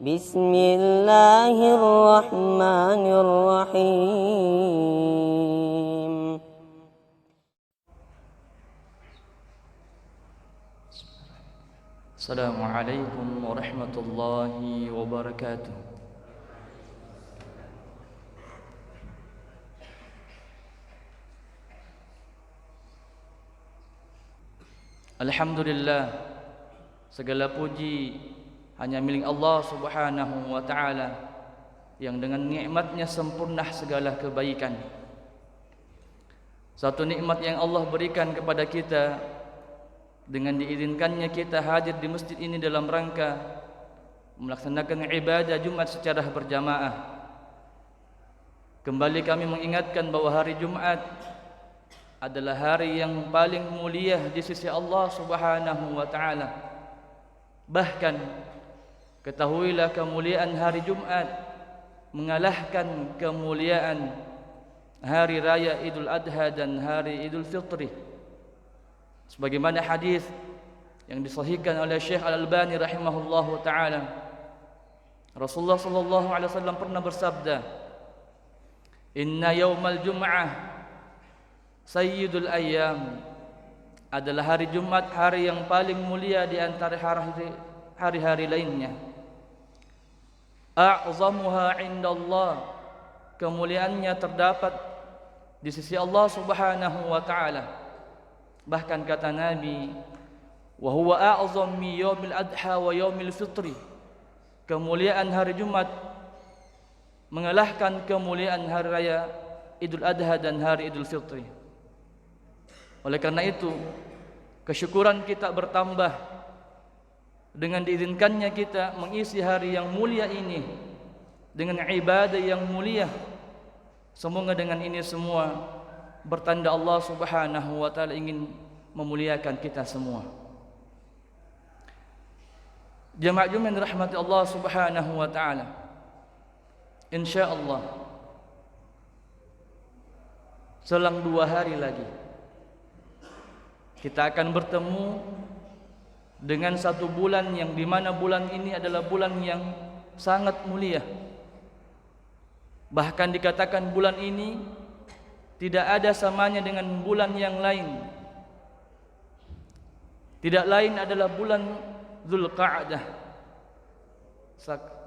بسم الله الرحمن الرحيم السلام عليكم ورحمة الله وبركاته. Alhamdulillah, segala puji hanya milik Allah Subhanahu wa ta'ala yang dengan nikmatnya sempurna segala kebaikan. Satu nikmat yang Allah berikan kepada kita dengan diizinkannya kita hadir di masjid ini dalam rangka melaksanakan ibadah Jumat secara berjamaah. Kembali kami mengingatkan bahwa hari Jumat adalah hari yang paling mulia di sisi Allah Subhanahu wa ta'ala. Bahkan ketahuilah kemuliaan hari Jumat mengalahkan kemuliaan hari raya Idul Adha dan hari Idul Fitri. Sebagaimana hadis yang disahihkan oleh Syekh Al-Albani rahimahullahu taala, Rasulullah sallallahu alaihi wasallam pernah bersabda, "Inna yaumal jum'ah sayyidul ayyam." Adalah hari Jumat hari yang paling mulia di antara hari-hari lainnya. A'zamuha 'indallah, kemuliaannya terdapat di sisi Allah Subhanahu wa ta'ala. Bahkan kata Nabi, wa huwa a'zam min yaumil adha wa yaumil fitri, kemuliaan hari Jumat mengalahkan kemuliaan hari raya Idul Adha dan hari Idul Fitri. Oleh karena itu, kesyukuran kita bertambah dengan diizinkannya kita mengisi hari yang mulia ini dengan ibadah yang mulia. Semoga dengan ini semua bertanda Allah Subhanahu wa ta'ala ingin memuliakan kita semua. Jamaah Jumat yang dirahmati Allah Subhanahu wa ta'ala, insyaallah selang 2 hari lagi kita akan bertemu dengan satu bulan yang dimana bulan ini adalah bulan yang sangat mulia. Bahkan dikatakan bulan ini tidak ada samanya dengan bulan yang lain. Tidak lain adalah bulan Dzulqa'dah.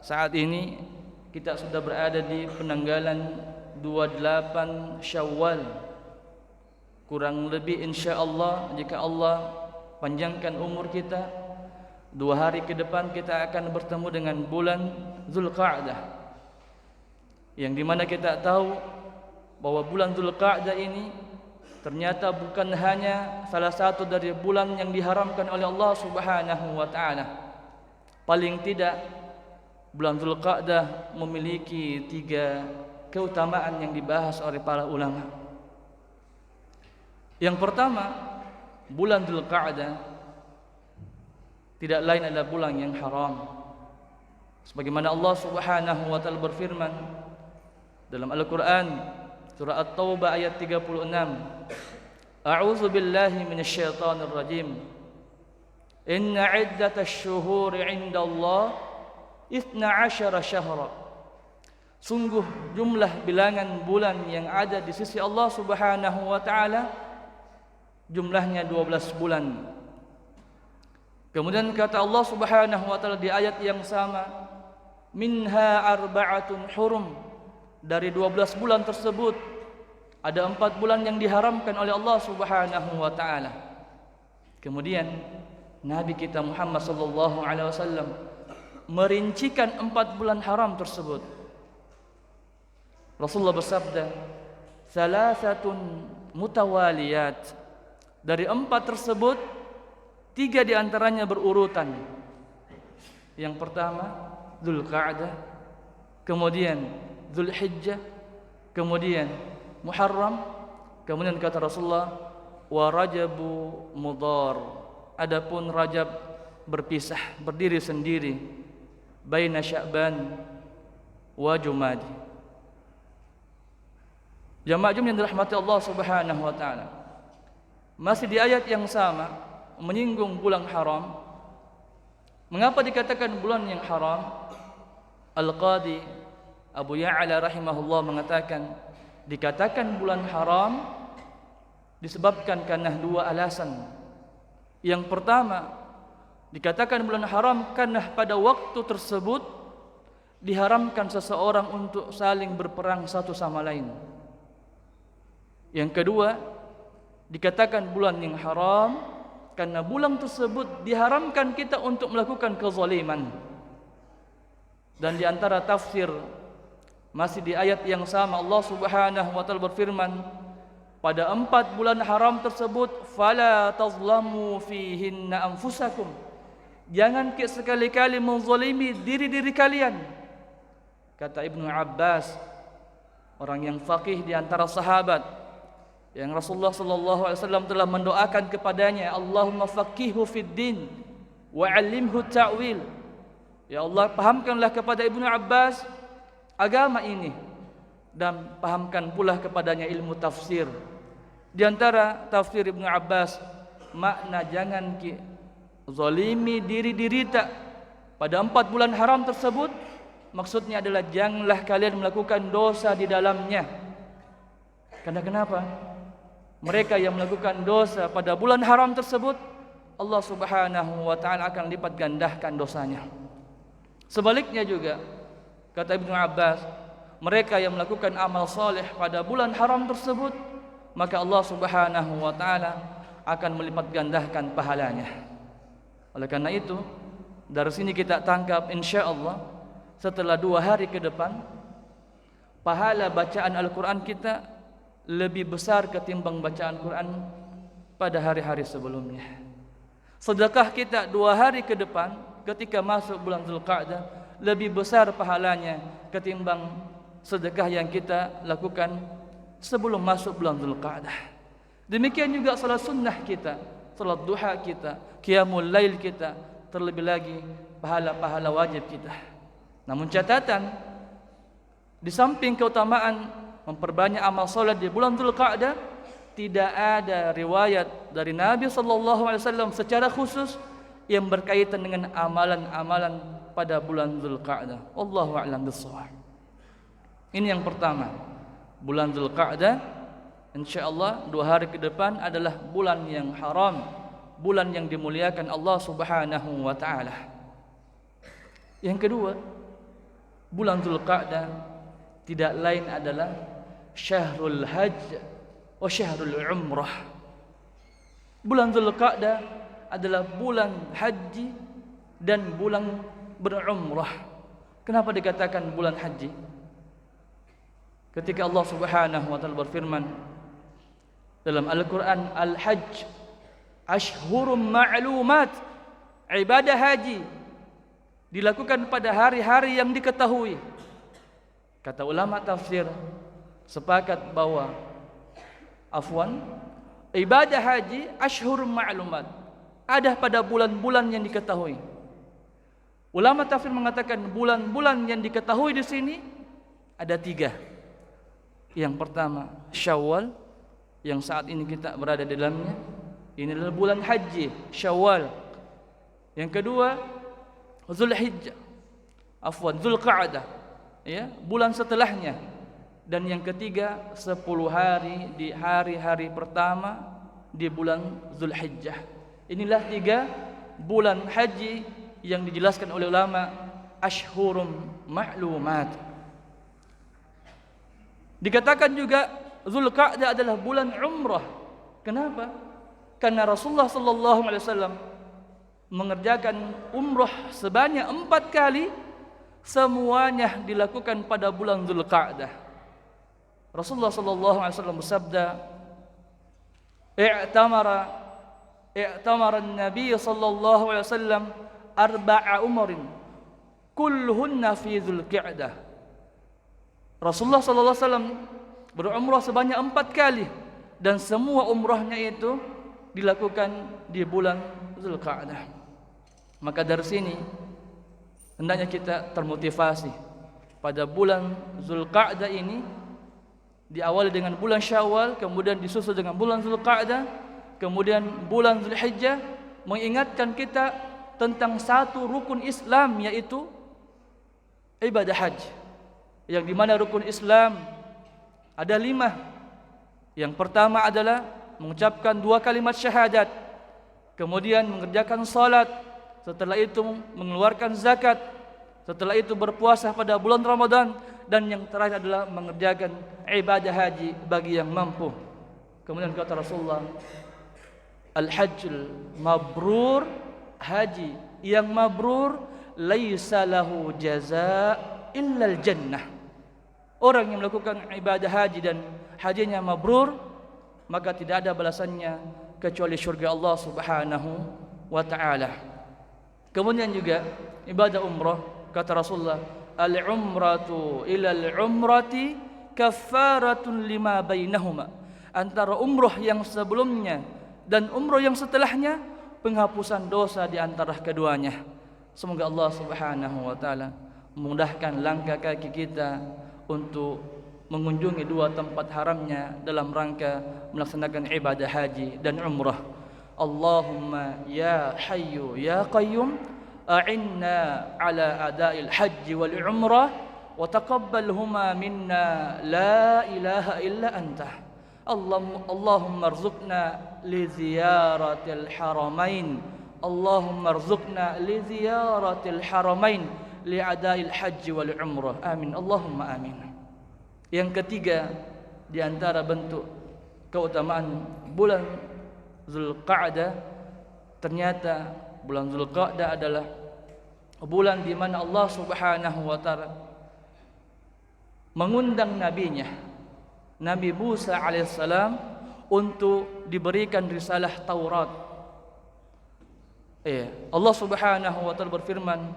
Saat ini kita sudah berada di penanggalan 28 Syawal. Kurang lebih insyaallah jika Allah panjangkan umur kita, 2 hari ke depan kita akan bertemu dengan bulan Dzulqa'dah, yang dimana kita tahu bahwa bulan Dzulqa'dah ini ternyata bukan hanya salah satu dari bulan yang diharamkan oleh Allah Subhanahu wa ta'ala. Paling tidak bulan Dzulqa'dah memiliki 3 keutamaan yang dibahas oleh para ulama. Yang pertama, bulan Dzulqa'dah tidak lain adalah bulan yang haram. Sebagaimana Allah Subhanahu wa ta'ala berfirman dalam Al-Qur'an surah At-Taubah ayat 36, A'udzu billahi minasyaitonir rajim. Inna 'iddatash syuhuri 'indallah 12 syahra. Sungguh jumlah bilangan bulan yang ada di sisi Allah Subhanahu wa ta'ala jumlahnya 12 bulan. Kemudian kata Allah Subhanahu wa ta'ala di ayat yang sama, minha arba'atun hurum, dari 12 bulan tersebut ada 4 bulan yang diharamkan oleh Allah Subhanahu wa ta'ala. Kemudian Nabi kita Muhammad sallallahu alaihi wasallam merincikan 4 bulan haram tersebut. Rasulullah bersabda, salasatun mutawaliyat, dari 4 tersebut 3 diantaranya berurutan. Yang pertama Dzulqa'dah, kemudian Dzulhijjah, kemudian Muharram, kemudian kata Rasulullah wa Rajabu Mudhar. Adapun Rajab berpisah, berdiri sendiri, baina Sya'ban wa Jumadi. Jamaah Jumat yang dirahmati Allah Subhanahu wa ta'ala, masih di ayat yang sama menyinggung bulan haram. Mengapa dikatakan bulan yang haram? Al-Qadi Abu Ya'la rahimahullah mengatakan, dikatakan bulan haram disebabkan karena dua alasan. Yang pertama, dikatakan bulan haram karena pada waktu tersebut diharamkan seseorang untuk saling berperang satu sama lain. Yang kedua, dikatakan bulan yang haram karena bulan tersebut diharamkan kita untuk melakukan kezaliman. Dan di antara tafsir masih di ayat yang sama, Allah Subhanahu wa taala berfirman, pada 4 bulan haram tersebut fala tazlamu fihinna anfusakum, jangan sekali-kali menzalimi diri-diri kalian. Kata Ibnu Abbas, orang yang faqih di antara sahabat, yang Rasulullah sallallahu alaihi wasallam telah mendoakan kepadanya, Allahumma faqihhu fid din wa 'allimhu ta'wil. Ya Allah, pahamkanlah kepada Ibnu Abbas agama ini dan pahamkan pula kepadanya ilmu tafsir. Di antara tafsir Ibnu Abbas, makna jangan zalimi diri-diri tak pada 4 bulan haram tersebut, maksudnya adalah janganlah kalian melakukan dosa di dalamnya. Karena kenapa? Mereka yang melakukan dosa pada bulan haram tersebut, Allah Subhanahu wa taala akan lipat gandakan dosanya. Sebaliknya juga, kata Ibnu Abbas, mereka yang melakukan amal soleh pada bulan haram tersebut, maka Allah Subhanahu wa taala akan melipat gandakan pahalanya. Oleh karena itu, dari sini kita tangkap insyaallah setelah 2 hari ke depan, pahala bacaan Al-Quran kita lebih besar ketimbang bacaan Quran pada hari-hari sebelumnya. Sedekah kita 2 hari ke depan ketika masuk bulan Zulqa'dah lebih besar pahalanya ketimbang sedekah yang kita lakukan sebelum masuk bulan Zulqa'dah. Demikian juga salat sunnah kita, salat duha kita, qiyamul lail kita, terlebih lagi pahala-pahala wajib kita. Namun catatan, di samping keutamaan memperbanyak amal salat di bulan Zulqa'dah, tidak ada riwayat dari Nabi sallallahu alaihi wasallam secara khusus yang berkaitan dengan amalan-amalan pada bulan Zulqa'dah. Wallahu a'lam bissawab. Ini yang pertama. Bulan Zulqa'dah insyaallah 2 hari ke depan adalah bulan yang haram, bulan yang dimuliakan Allah Subhanahu wa taala. Yang kedua, bulan Zulqa'dah tidak lain adalah syahrul hajj wa syahrul umrah. Bulan Zulqa'dah adalah bulan haji dan bulan berumrah. Kenapa dikatakan bulan haji? Ketika Allah Subhanahu wa taala berfirman dalam Al-Qur'an, Al-Hajj ashhurum ma'lumat, ibadah haji dilakukan pada hari-hari yang diketahui. Kata ulama tafsir sepakat bahwa ibadah haji ashhurum ma'lumat, ada pada bulan-bulan yang diketahui. Ulama tafsir mengatakan bulan-bulan yang diketahui di sini ada 3. Yang pertama Syawal, yang saat ini kita berada di dalamnya, ini adalah bulan haji, Syawal. Yang kedua Zulhijjah, Zulqa'dah, ya, bulan setelahnya. Dan yang ketiga 10 hari di hari-hari pertama di bulan Zulhijjah. Inilah 3 bulan haji yang dijelaskan oleh ulama ashhurum ma'lumat. Dikatakan juga Zulqa'dah adalah bulan umrah. Kenapa? Karena Rasulullah sallallahu alaihi wasallam mengerjakan umrah sebanyak 4 kali, semuanya dilakukan pada bulan Zulqa'dah. Rasulullah sallallahu alaihi wasallam bersabda, i'tamara an-nabiy sallallahu alaihi wasallam 4 umrin kulluhunna fi Dzulqa'dah. Rasulullah sallallahu alaihi wasallam berumrah sebanyak 4 kali dan semua umrahnya itu dilakukan di bulan Dzulqa'dah. Maka dari sini hendaknya kita termotivasi pada bulan Dzulqa'dah ini, diawali dengan bulan Syawal, kemudian disusul dengan bulan Dzulqa'dah, kemudian bulan Zulhijjah, mengingatkan kita tentang satu rukun Islam, yaitu ibadah haji, yang dimana rukun Islam ada 5. Yang pertama adalah mengucapkan 2 kalimat syahadat, kemudian mengerjakan salat, setelah itu mengeluarkan zakat, setelah itu berpuasa pada bulan Ramadan, dan yang terakhir adalah mengerjakan ibadah haji bagi yang mampu. Kemudian kata Rasulullah, al-hajjul mabrur, haji yang mabrur, laisa lahu jazaa illal jannah. Orang yang melakukan ibadah haji dan hajinya mabrur, maka tidak ada balasannya kecuali syurga Allah Subhanahu wa taala. Kemudian juga ibadah umrah, kata Rasulullah, al-umratu ila al-umrati kaffaratun lima bainahuma. Antara umrah yang sebelumnya dan umrah yang setelahnya penghapusan dosa di antara keduanya. Semoga Allah Subhanahu wa taala memudahkan langkah kaki kita untuk mengunjungi 2 tempat haramnya dalam rangka melaksanakan ibadah haji dan umrah. Allahumma ya hayyu ya qayyum a'inna ala ada'il haji wal umrah wa taqabbalhuma minna la ilaha illa anta. Allahumma arzuqna li ziyaratil haramain. Allahumma arzuqna li ziyaratil haramain li ada'il haji wal umrah. Amin. Allahumma amin. Yang ketiga di antara bentuk keutamaan bulan Zulqa'dah, ternyata bulan Zulqa'dah adalah bulan di mana Allah Subhanahu wa taala mengundang nabinya Nabi Musa alaihissalam untuk diberikan risalah Taurat. Allah Subhanahu wa taala berfirman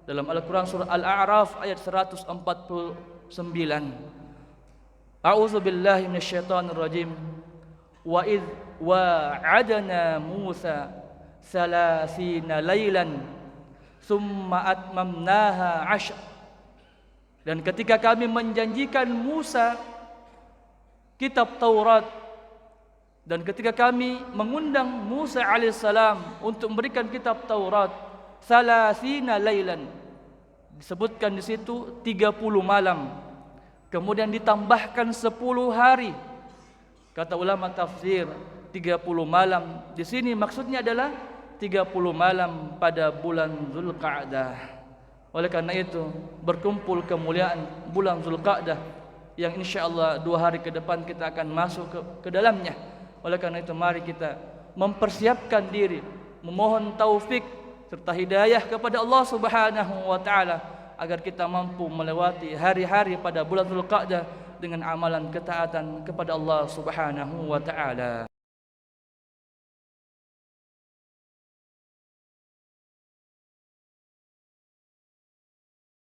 dalam Al-Qur'an surah Al-A'raf ayat 149. A'udzu billahi minasyaitonir rajim. Wa idz wa'adna Musa 30 lailan thumma atmamnaha 'ashr. Dan ketika kami menjanjikan Musa kitab Taurat, dan ketika kami mengundang Musa alaihissalam untuk memberikan kitab Taurat 30 lailan, disebutkan di situ 30 malam. Kemudian ditambahkan 10 hari. Kata ulama tafsir, 30 malam di sini maksudnya adalah 30 malam pada bulan Zulqa'dah. Oleh karena itu, berkumpul kemuliaan bulan Zulqa'dah yang insyaallah 2 hari ke depan kita akan masuk ke dalamnya. Oleh karena itu, mari kita mempersiapkan diri, memohon taufik serta hidayah kepada Allah Subhanahu wa taala agar kita mampu melewati hari-hari pada bulan Zulqa'dah dengan amalan ketaatan kepada Allah Subhanahu wa taala.